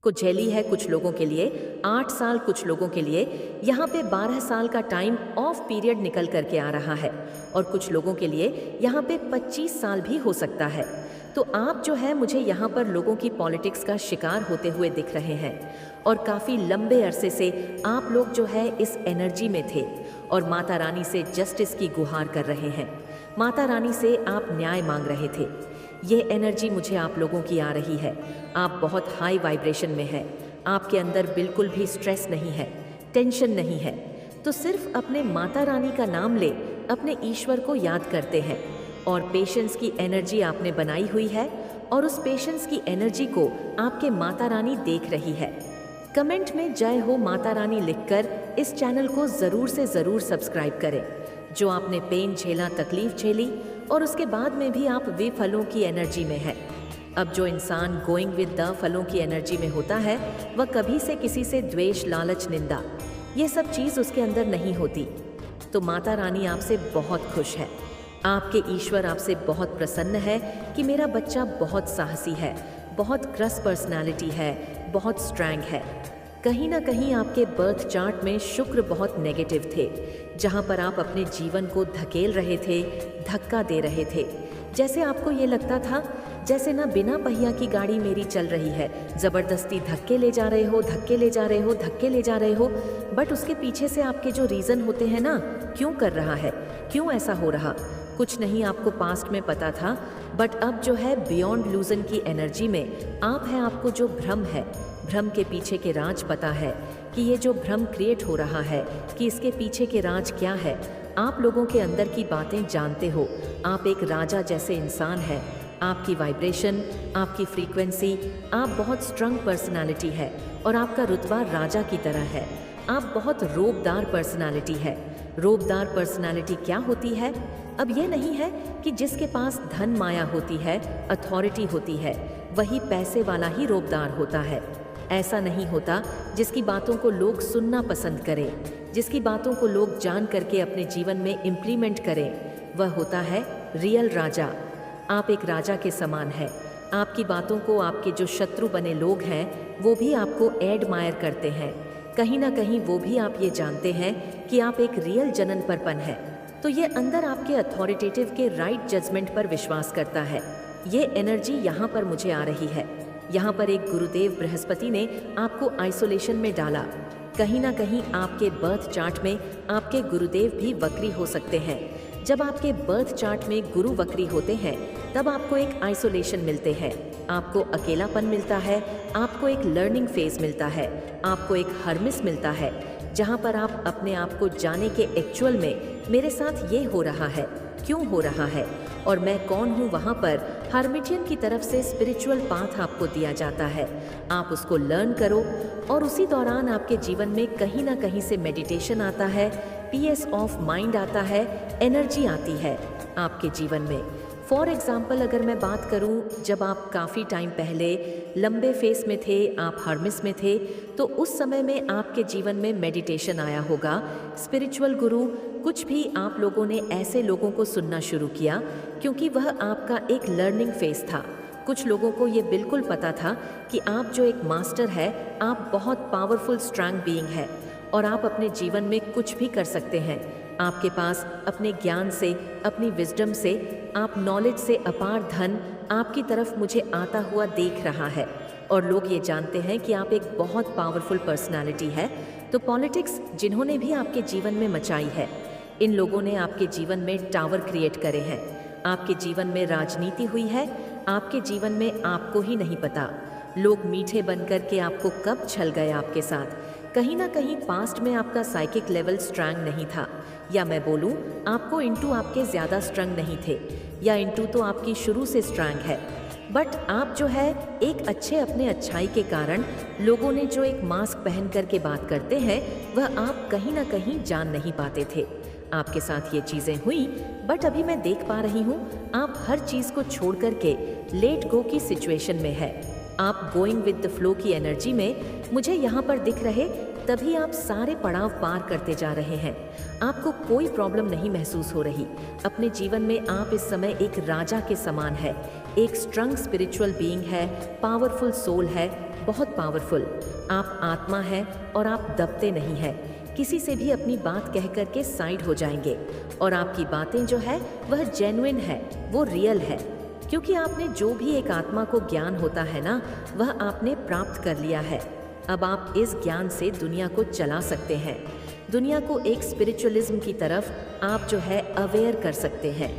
कुचेली है कुछ लोगों के लिए 8 साल, कुछ लोगों के लिए यहाँ पे 12 साल का टाइम ऑफ पीरियड निकल करके आ रहा है और कुछ लोगों के लिए यहाँ पे 25 साल भी हो सकता है। तो आप जो है मुझे यहाँ पर लोगों की पॉलिटिक्स का शिकार होते हुए दिख रहे हैं और काफ़ी लंबे अरसे से आप लोग जो है इस एनर्जी में थे और माता रानी से जस्टिस की गुहार कर रहे हैं। माता रानी से आप न्याय मांग रहे थे। ये एनर्जी मुझे आप लोगों की आ रही है। आप बहुत हाई वाइब्रेशन में है, आपके अंदर बिल्कुल भी स्ट्रेस नहीं है, टेंशन नहीं है। तो सिर्फ अपने माता रानी का नाम ले, अपने ईश्वर को याद करते हैं और पेशेंस की एनर्जी आपने बनाई हुई है और उस पेशेंस की एनर्जी को आपके माता रानी देख रही है। कमेंट में जय हो माता रानी लिखकर इस चैनल को ज़रूर से ज़रूर सब्सक्राइब करें। जो आपने पेन झेला, तकलीफ झेली और उसके बाद में भी आप वे फलों की एनर्जी में है। अब जो इंसान गोइंग विद द फलों की एनर्जी में होता है वह कभी से किसी से द्वेष, लालच, निंदा ये सब चीज़ उसके अंदर नहीं होती। तो माता रानी आपसे बहुत खुश है। आपके ईश्वर आपसे बहुत प्रसन्न है कि मेरा बच्चा बहुत साहसी है, बहुत क्रस पर्सनालिटी है, बहुत स्ट्रैंग है। कहीं ना कहीं आपके बर्थ चार्ट में शुक्र बहुत नेगेटिव थे, जहां पर आप अपने जीवन को धकेल रहे थे, धक्का दे रहे थे। जैसे आपको ये लगता था जैसे ना बिना पहिया की गाड़ी मेरी चल रही है, ज़बरदस्ती धक्के ले जा रहे हो, धक्के ले जा रहे हो, धक्के ले जा रहे हो। बट उसके पीछे से आपके जो रीज़न होते हैं ना, क्यों कर रहा है, क्यों ऐसा हो रहा, कुछ नहीं आपको पास्ट में पता था। बट अब जो है बियॉन्ड लूजन की एनर्जी में आप हैं, आपको जो भ्रम है, भ्रम के पीछे के राज पता है कि ये जो भ्रम क्रिएट हो रहा है कि इसके पीछे के राज क्या है। आप लोगों के अंदर की बातें जानते हो। आप एक राजा जैसे इंसान हैं। आपकी वाइब्रेशन, आपकी फ्रीक्वेंसी, आप बहुत स्ट्रॉन्ग पर्सनालिटी है और आपका रुतबा राजा की तरह है। आप बहुत रोबदार पर्सनालिटी है। रोबदार पर्सनालिटी क्या होती है? अब ये नहीं है कि जिसके पास धन माया होती है, अथॉरिटी होती है, वही पैसे वाला ही रोबदार होता है। ऐसा नहीं होता जिसकी बातों को लोग सुनना पसंद करें, जिसकी बातों को लोग जान करके अपने जीवन में इम्प्लीमेंट करें, वह होता है रियल राजा। आप एक राजा के समान है। आपकी बातों को आपके जो शत्रु बने लोग हैं वो भी आपको एडमायर करते हैं। कहीं ना कहीं वो भी आप ये जानते हैं कि आप एक रियल जनन परपन है। तो ये अंदर आपके अथॉरिटेटिव के राइट जजमेंट पर विश्वास करता है। ये एनर्जी यहाँ पर मुझे आ रही है। यहाँ पर एक गुरुदेव बृहस्पति ने आपको आइसोलेशन में डाला। कहीं ना कहीं आपके बर्थ चार्ट में आपके गुरुदेव भी वक्री हो सकते हैं। जब आपके बर्थ चार्ट में गुरु वक्री होते हैं तब आपको एक आइसोलेशन मिलते हैं, आपको अकेलापन मिलता है, आपको एक लर्निंग फेज मिलता है, आपको एक हर्मिस मिलता है, जहाँ पर आप अपने आप को जाने के एक्चुअल में मेरे साथ ये हो रहा है, क्यों हो रहा है और मैं कौन हूँ। वहाँ पर हर्मिटियन की तरफ से स्पिरिचुअल पाथ आपको दिया जाता है। आप उसको लर्न करो और उसी दौरान आपके जीवन में कहीं ना कहीं से मेडिटेशन आता है, पीस ऑफ माइंड आता है, एनर्जी आती है आपके जीवन में। फॉर एग्जाम्पल अगर मैं बात करूं, जब आप काफ़ी टाइम पहले लंबे फेस में थे, आप हर्मिस में थे, तो उस समय में आपके जीवन में मेडिटेशन आया होगा, स्पिरिचुअल गुरु, कुछ भी आप लोगों ने ऐसे लोगों को सुनना शुरू किया क्योंकि वह आपका एक लर्निंग फेस था। कुछ लोगों को ये बिल्कुल पता था कि आप जो एक मास्टर है, आप बहुत पावरफुल स्ट्रॉन्ग बीइंग है और आप अपने जीवन में कुछ भी कर सकते हैं। आपके पास अपने ज्ञान से, अपनी विजडम से, आप नॉलेज से अपार धन आपकी तरफ मुझे आता हुआ देख रहा है और लोग ये जानते हैं कि आप एक बहुत पावरफुल पर्सनालिटी है। तो पॉलिटिक्स जिन्होंने भी आपके जीवन में मचाई है, इन लोगों ने आपके जीवन में टावर क्रिएट करे हैं। आपके जीवन में राजनीति हुई है, आपके जीवन में आपको ही नहीं पता। लोग मीठे बनकर के आपको कब छल गए आपके साथ। कहीं ना कहीं पास्ट में आपका साइकिक लेवल स्ट्रॉन्ग नहीं था, या मैं बोलूं आपको इंटू आपके ज़्यादा स्ट्रॉन्ग नहीं थे, या इंटू तो आपकी शुरू से स्ट्रॉन्ग है। बट आप जो है एक अच्छे अपने अच्छाई के कारण लोगों ने जो एक मास्क पहन कर के बात करते हैं वह आप कहीं ना कहीं जान नहीं पाते थे। आपके साथ ये चीज़ें हुई, बट अभी मैं देख पा रही हूँ आप हर चीज़ को छोड़ करके लेट गो की सिचुएशन में है। आप गोइंग विद द फ्लो की एनर्जी में मुझे यहाँ पर दिख रहे, तभी आप सारे पड़ाव पार करते जा रहे हैं। आपको कोई प्रॉब्लम नहीं महसूस हो रही। अपने जीवन में आप इस समय एक राजा के समान है, एक स्ट्रॉन्ग स्पिरिचुअल बीइंग है, पावरफुल सोल है, बहुत पावरफुल। आप आत्मा है और आप दबते नहीं हैं। किसी से भी अपनी बात कह कर के साइड हो जाएंगे और आपकी बातें जो है वह जेन्युइन है, वो रियल है। क्योंकि आपने जो भी एक आत्मा को ज्ञान होता है ना, वह आपने प्राप्त कर लिया है। अब आप इस ज्ञान से दुनिया को चला सकते हैं। दुनिया को एक स्पिरिचुअलिज्म की तरफ आप जो है अवेयर कर सकते हैं।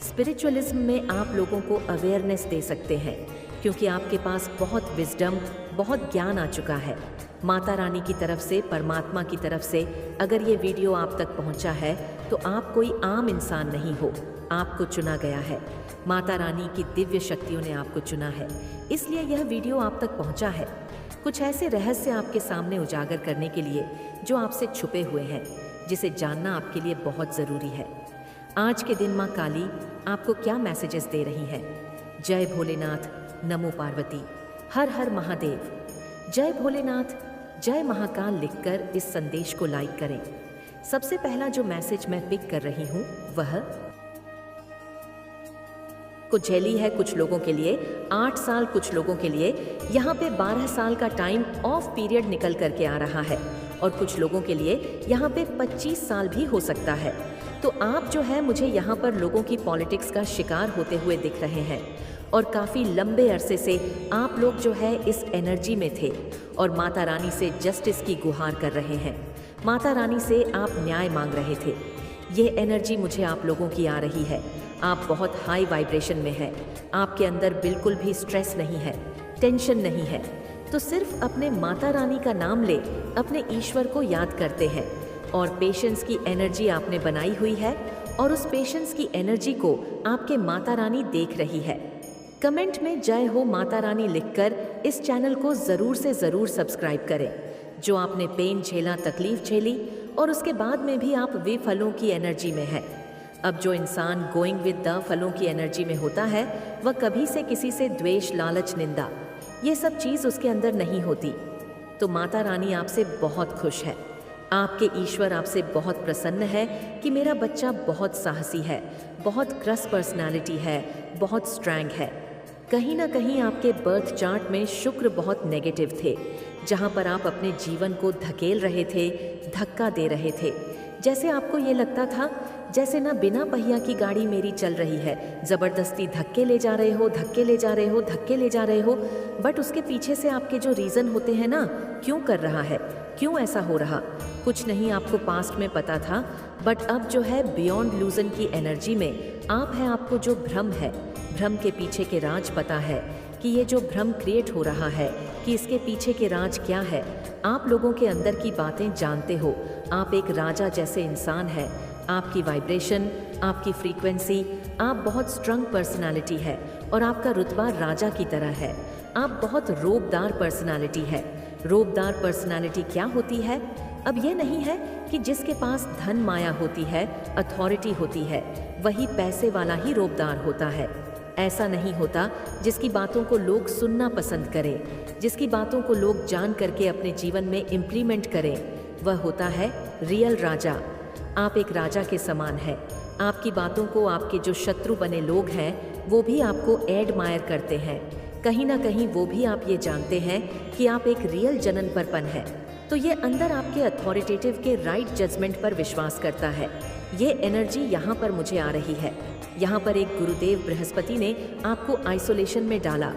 स्पिरिचुअलिज्म में आप लोगों को अवेयरनेस दे सकते हैं, क्योंकि आपके पास बहुत विजडम, बहुत ज्ञान आ चुका है। माता रानी की तरफ से, परमात्मा की तरफ से अगर ये वीडियो आप तक पहुंचा है तो आप कोई आम इंसान नहीं हो, आपको चुना गया है। माता रानी की दिव्य शक्तियों ने आपको चुना है, इसलिए यह वीडियो आप तक पहुंचा है। कुछ ऐसे रहस्य आपके सामने उजागर करने के लिए जो आपसे छुपे हुए हैं, जिसे जानना आपके लिए बहुत ज़रूरी है। आज के दिन माँ काली आपको क्या मैसेजेस दे रही हैं? जय भोलेनाथ, नमो पार्वती, हर हर महादेव। जय भोलेनाथ, जय महाकाल लिखकर इस संदेश को लाइक करें। सबसे पहला जो मैसेज मैं पिक कर रही हूँ वह कुछ झेली है कुछ लोगों के लिए 8 साल, कुछ लोगों के लिए यहाँ पे 12 साल का टाइम ऑफ पीरियड निकल करके आ रहा है और कुछ लोगों के लिए यहाँ पे 25 साल भी हो सकता है। तो आप जो है, मुझे यहाँ पर लोगों की पॉलिटिक्स का शिकार होते हुए दिख रहे हैं और काफ़ी लंबे अरसे से आप लोग जो है इस एनर्जी में थे और माता रानी से जस्टिस की गुहार कर रहे हैं। माता रानी से आप न्याय मांग रहे थे। ये एनर्जी मुझे आप लोगों की आ रही है। आप बहुत हाई वाइब्रेशन में हैं। आपके अंदर बिल्कुल भी स्ट्रेस नहीं है, टेंशन नहीं है। तो सिर्फ अपने माता रानी का नाम ले, अपने ईश्वर को याद करते हैं और पेशेंस की एनर्जी आपने बनाई हुई है और उस पेशेंस की एनर्जी को आपके माता रानी देख रही है। कमेंट में जय हो माता रानी लिखकर इस चैनल को ज़रूर से ज़रूर सब्सक्राइब करें। जो आपने पेन झेला, तकलीफ झेली और उसके बाद में भी आप वे फलों की एनर्जी में है। अब जो इंसान गोइंग विद द फलों की एनर्जी में होता है, वह कभी से किसी से द्वेष, लालच, निंदा, ये सब चीज़ उसके अंदर नहीं होती। तो माता रानी आपसे बहुत खुश है। आपके ईश्वर आपसे बहुत प्रसन्न है कि मेरा बच्चा बहुत साहसी है, बहुत क्रस पर्सनालिटी है, बहुत स्ट्रैंग है। कहीं ना कहीं आपके बर्थ चार्ट में शुक्र बहुत नेगेटिव थे, जहाँ पर आप अपने जीवन को धकेल रहे थे, धक्का दे रहे थे। जैसे आपको ये लगता था जैसे ना बिना पहिया की गाड़ी मेरी चल रही है, ज़बरदस्ती धक्के ले जा रहे हो, धक्के ले जा रहे हो, धक्के ले जा रहे हो। बट उसके पीछे से आपके जो रीज़न होते हैं ना, क्यों कर रहा है, क्यों ऐसा हो रहा, कुछ नहीं आपको पास्ट में पता था। बट अब जो है बियॉन्ड लूजन की एनर्जी में आप हैं, आपको जो भ्रम है, भ्रम के पीछे के राज पता है कि ये जो भ्रम क्रिएट हो रहा है कि इसके पीछे के राज क्या है। आप लोगों के अंदर की बातें जानते हो। आप एक राजा जैसे इंसान है। आपकी वाइब्रेशन, आपकी फ्रीक्वेंसी, आप बहुत स्ट्रॉन्ग पर्सनालिटी है और आपका रुतबा राजा की तरह है। आप बहुत रोबदार पर्सनालिटी है। रोबदार पर्सनालिटी क्या होती है? अब ये नहीं है कि जिसके पास धन माया होती है, अथॉरिटी होती है, वही पैसे वाला ही रोबदार होता है। ऐसा नहीं होता जिसकी बातों को लोग सुनना पसंद करें, जिसकी बातों को लोग जान करके अपने जीवन में इम्प्लीमेंट करें, वह होता है रियल राजा। आप एक राजा के समान है। आपकी बातों को आपके जो शत्रु बने लोग हैं वो भी आपको एडमायर करते हैं। कहीं ना कहीं वो भी आप ये जानते हैं कि आप एक रियल जननपरपन है। तो ये अंदर आपके अथॉरिटेटिव के राइट जजमेंट पर विश्वास करता है। ये एनर्जी यहाँ पर मुझे आ रही है। यहाँ पर एक गुरुदेव बृहस्पति ने आपको आइसोलेशन में डाला।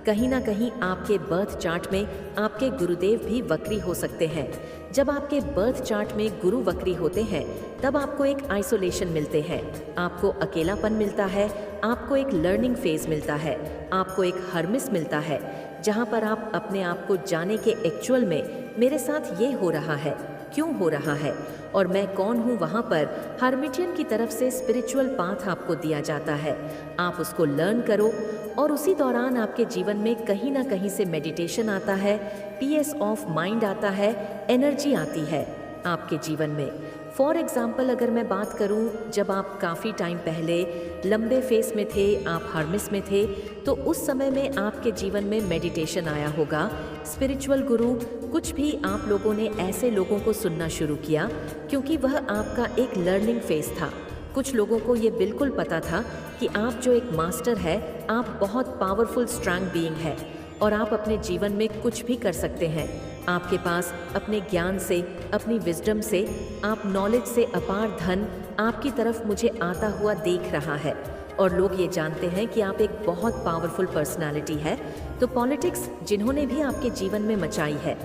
कहीं ना कहीं आपके बर्थ चार्ट में आपके गुरुदेव भी वक्री हो सकते हैं। जब आपके बर्थ चार्ट में गुरु वक्री होते हैं तब आपको एक आइसोलेशन मिलते हैं, आपको अकेलापन मिलता है, आपको एक लर्निंग फेज मिलता है, आपको एक हर्मिस मिलता है, जहाँ पर आप अपने आप को जाने के एक्चुअल में मेरे साथ ये हो रहा है, क्यों हो रहा है और मैं कौन हूँ। वहाँ पर हर्मिटियन की तरफ से स्पिरिचुअल पाथ आपको दिया जाता है। आप उसको लर्न करो और उसी दौरान आपके जीवन में कहीं ना कहीं से मेडिटेशन आता है, पीस ऑफ माइंड आता है, एनर्जी आती है आपके जीवन में। फॉर एग्ज़ाम्पल अगर मैं बात करूं, जब आप काफ़ी टाइम पहले लंबे फेस में थे, आप हर्मिस में थे, तो उस समय में आपके जीवन में मेडिटेशन आया होगा, स्पिरिचुअल गुरु, कुछ भी आप लोगों ने ऐसे लोगों को सुनना शुरू किया क्योंकि वह आपका एक लर्निंग फेस था। कुछ लोगों को ये बिल्कुल पता था कि आप जो एक मास्टर है, आप बहुत पावरफुल स्ट्रॉन्ग बीइंग है और आप अपने जीवन में कुछ भी कर सकते हैं। आपके पास अपने ज्ञान से, अपनी विजडम से, आप नॉलेज से अपार धन आपकी तरफ मुझे आता हुआ देख रहा है और लोग ये जानते हैं कि आप एक बहुत पावरफुल पर्सनालिटी है। तो पॉलिटिक्स जिन्होंने भी आपके जीवन में मचाई है,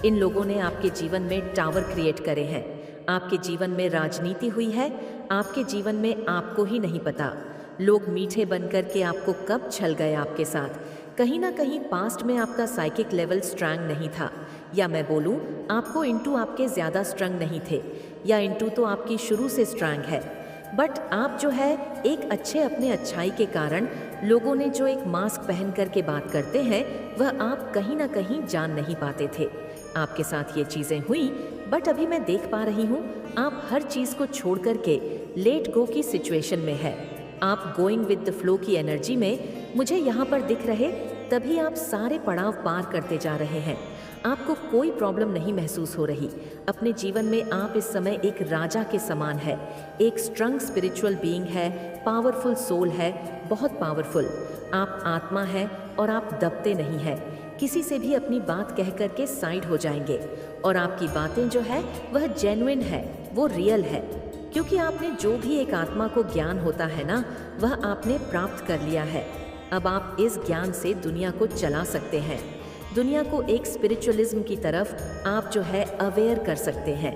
इन लोगों ने आपके जीवन में टावर क्रिएट करे हैं। आपके जीवन में राजनीति हुई है, आपके जीवन में आपको ही नहीं पता। लोग मीठे बनकर के आपको कब छल गए आपके साथ। कहीं ना कहीं पास्ट में आपका साइकिक लेवल स्ट्रांग नहीं था, या मैं बोलूं आपको इंटू आपके ज़्यादा स्ट्रांग नहीं थे, या इंटू तो आपकी शुरू से स्ट्रांग है। बट आप जो है एक अच्छे अपने अच्छाई के कारण लोगों ने जो एक मास्क पहन कर के बात करते हैं वह आप कहीं ना कहीं जान नहीं पाते थे। आपके साथ ये चीज़ें हुई, बट अभी मैं देख पा रही हूँ आप हर चीज़ को छोड़ कर के लेट गो की सिचुएशन में है। आप गोइंग विद द फ्लो की एनर्जी में मुझे यहाँ पर दिख रहे, तभी आप सारे पड़ाव पार करते जा रहे हैं। आपको कोई प्रॉब्लम नहीं महसूस हो रही। अपने जीवन में आप इस समय एक राजा के समान है, एक स्ट्रंग स्पिरिचुअल बीइंग है, पावरफुल सोल है, बहुत पावरफुल। आप आत्मा है और आप दबते नहीं हैं। किसी से भी अपनी बात कह कर के साइड हो जाएंगे और आपकी बातें जो है वह जेन्युइन है, वो रियल है, क्योंकि आपने जो भी एक आत्मा को ज्ञान होता है ना, वह आपने प्राप्त कर लिया है। अब आप इस ज्ञान से दुनिया को चला सकते हैं। दुनिया को एक स्पिरिचुअलिज्म की तरफ आप जो है अवेयर कर सकते हैं।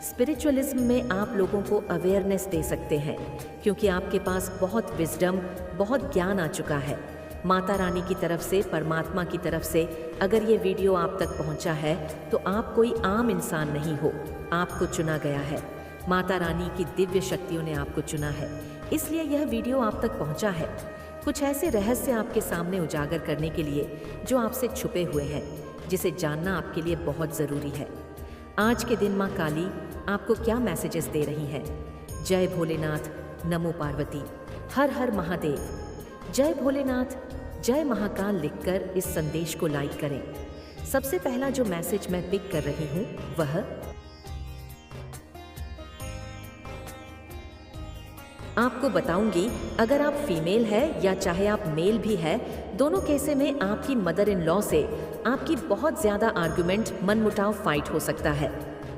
स्पिरिचुअलिज्म में आप लोगों को अवेयरनेस दे सकते हैं, क्योंकि आपके पास बहुत विजडम, बहुत ज्ञान आ चुका है। माता रानी की तरफ से, परमात्मा की तरफ से अगर ये वीडियो आप तक पहुंचा है तो आप कोई आम इंसान नहीं हो, आपको चुना गया है। माता रानी की दिव्य शक्तियों ने आपको चुना है, इसलिए यह वीडियो आप तक पहुंचा है। कुछ ऐसे रहस्य आपके सामने उजागर करने के लिए जो आपसे छुपे हुए हैं, जिसे जानना आपके लिए बहुत ज़रूरी है। आज के दिन माँ काली आपको क्या मैसेजेस दे रही हैं? जय भोलेनाथ, नमो पार्वती, हर हर महादेव, जय भोलेनाथ, जय महाकाल लिखकर इस संदेश को लाइक करें। सबसे पहला जो मैसेज मैं पिक कर रही हूँ वह आपको बताऊंगी। अगर आप फीमेल है या चाहे आप मेल भी है, दोनों केसे में आपकी मदर इन लॉ से आपकी बहुत ज़्यादा आर्गुमेंट, मनमुटाव, फाइट हो सकता है।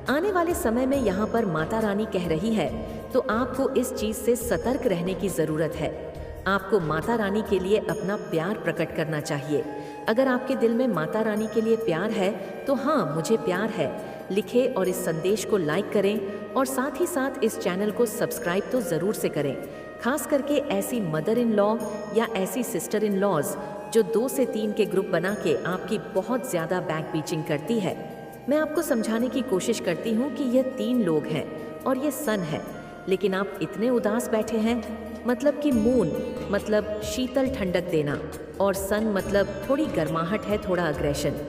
आने वाले समय में यहाँ पर माता रानी कह रही है तो आपको इस चीज़ से सतर्क रहने की ज़रूरत है। आपको माता रानी के लिए अपना प्यार प्रकट करना चाहिए। अगर आपके दिल में माता रानी के लिए प्यार है तो हाँ, मुझे प्यार है लिखें और इस संदेश को लाइक करें, और साथ ही साथ इस चैनल को सब्सक्राइब तो ज़रूर से करें। खास करके ऐसी मदर इन लॉ या ऐसी सिस्टर इन लॉज जो 2 से 3 के ग्रुप बना के आपकी बहुत ज़्यादा बैक बीचिंग करती है। मैं आपको समझाने की कोशिश करती हूँ कि यह 3 लोग हैं और ये सन है, लेकिन आप इतने उदास बैठे हैं। मतलब कि मून मतलब शीतल ठंडक देना, और सन मतलब थोड़ी गर्माहट है, थोड़ा अग्रेशन।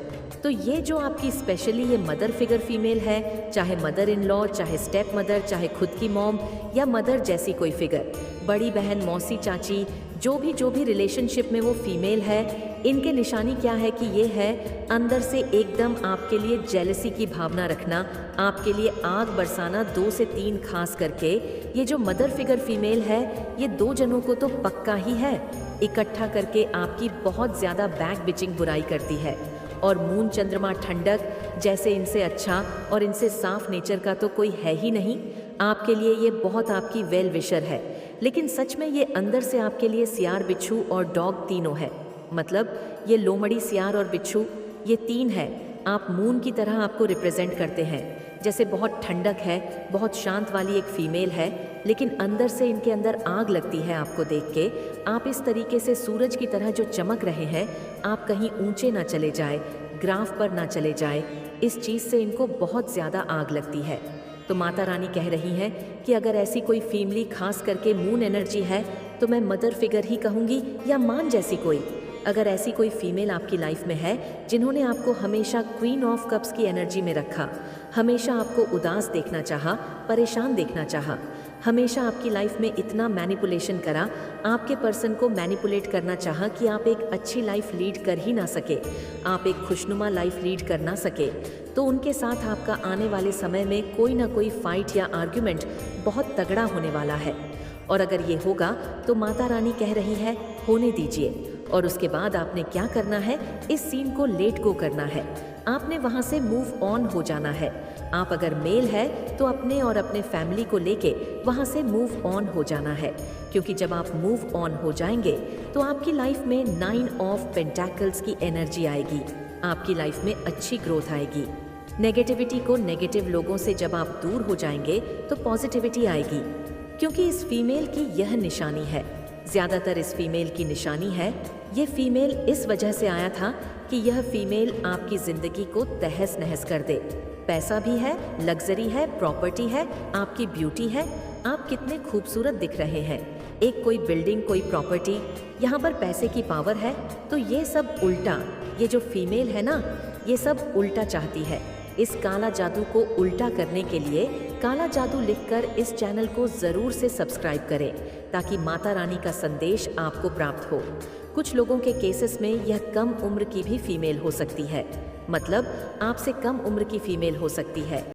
तो ये जो आपकी स्पेशली ये मदर फिगर फीमेल है, चाहे मदर इन लॉ, चाहे स्टेप मदर, चाहे खुद की मॉम या मदर जैसी कोई फिगर, बड़ी बहन, मौसी, चाची, जो भी रिलेशनशिप में वो फीमेल है, इनके निशानी क्या है कि ये है अंदर से एकदम आपके लिए जेलसी की भावना रखना, आपके लिए आग बरसाना। 2 से 3 खास करके ये जो मदर फिगर फीमेल है, ये 2 जनों को तो पक्का ही है, इकट्ठा करके आपकी बहुत ज़्यादा बैक बिचिंग बुराई करती है। और मून, चंद्रमा, ठंडक जैसे इनसे अच्छा और इनसे साफ नेचर का तो कोई है ही नहीं। आपके लिए ये बहुत आपकी वेल विशर है, लेकिन सच में ये अंदर से आपके लिए सियार, बिच्छू और डॉग तीनों है। मतलब ये लोमड़ी, सियार और बिच्छू, ये 3 है। आप मून की तरह आपको रिप्रेजेंट करते हैं, जैसे बहुत ठंडक है, बहुत शांत वाली एक फीमेल है, लेकिन अंदर से इनके अंदर आग लगती है आपको देख के। आप इस तरीके से सूरज की तरह जो चमक रहे हैं, आप कहीं ऊंचे ना चले जाए, ग्राफ पर ना चले जाए, इस चीज़ से इनको बहुत ज़्यादा आग लगती है। तो माता रानी कह रही हैं कि अगर ऐसी कोई फीमली खास करके मून एनर्जी है, तो मैं मदर फिगर ही कहूँगी या मान जैसी कोई। अगर ऐसी कोई फीमेल आपकी लाइफ में है जिन्होंने आपको हमेशा क्वीन ऑफ कप्स की एनर्जी में रखा, हमेशा आपको उदास देखना चाहा, परेशान देखना चाहा, हमेशा आपकी लाइफ में इतना मैनिपुलेशन करा, आपके पर्सन को मैनिपुलेट करना चाहा कि आप एक अच्छी लाइफ लीड कर ही ना सके, आप एक खुशनुमा लाइफ लीड कर ना सके, तो उनके साथ आपका आने वाले समय में कोई ना कोई फाइट या आर्ग्यूमेंट बहुत तगड़ा होने वाला है। और अगर ये होगा तो माता रानी कह रही है होने दीजिए, और उसके बाद आपने क्या करना है, इस सीन को लेट गो करना है। आपने वहां से मूव ऑन हो जाना है। आप अगर मेल है तो अपने और अपने फैमिली को लेके वहां से मूव ऑन हो जाना है, क्योंकि जब आप मूव ऑन हो जाएंगे तो आपकी लाइफ में 9 ऑफ पेंटाकल्स की एनर्जी आएगी। आपकी लाइफ में अच्छी ग्रोथ आएगी। नेगेटिविटी को, नेगेटिव लोगों से जब आप दूर हो जाएंगे तो पॉजिटिविटी आएगी, क्योंकि इस फीमेल की यह निशानी है। ज्यादातर इस फीमेल की निशानी है। ये फीमेल इस वजह से आया था कि यह फीमेल आपकी जिंदगी को तहस नहस कर दे। पैसा भी है, लग्जरी है, प्रॉपर्टी है, आपकी ब्यूटी है, आप कितने खूबसूरत दिख रहे हैं, एक कोई बिल्डिंग, कोई प्रॉपर्टी, यहाँ पर पैसे की पावर है। तो ये सब उल्टा, ये जो फीमेल है ना, ये सब उल्टा चाहती है। इस काला जादू को उल्टा करने के लिए काला जादू लिखकर इस चैनल को ज़रूर से सब्सक्राइब करें, ताकि माता रानी का संदेश आपको प्राप्त हो। कुछ लोगों के केसेस में यह कम उम्र की भी फीमेल हो सकती है, मतलब आपसे कम उम्र की फीमेल हो सकती है।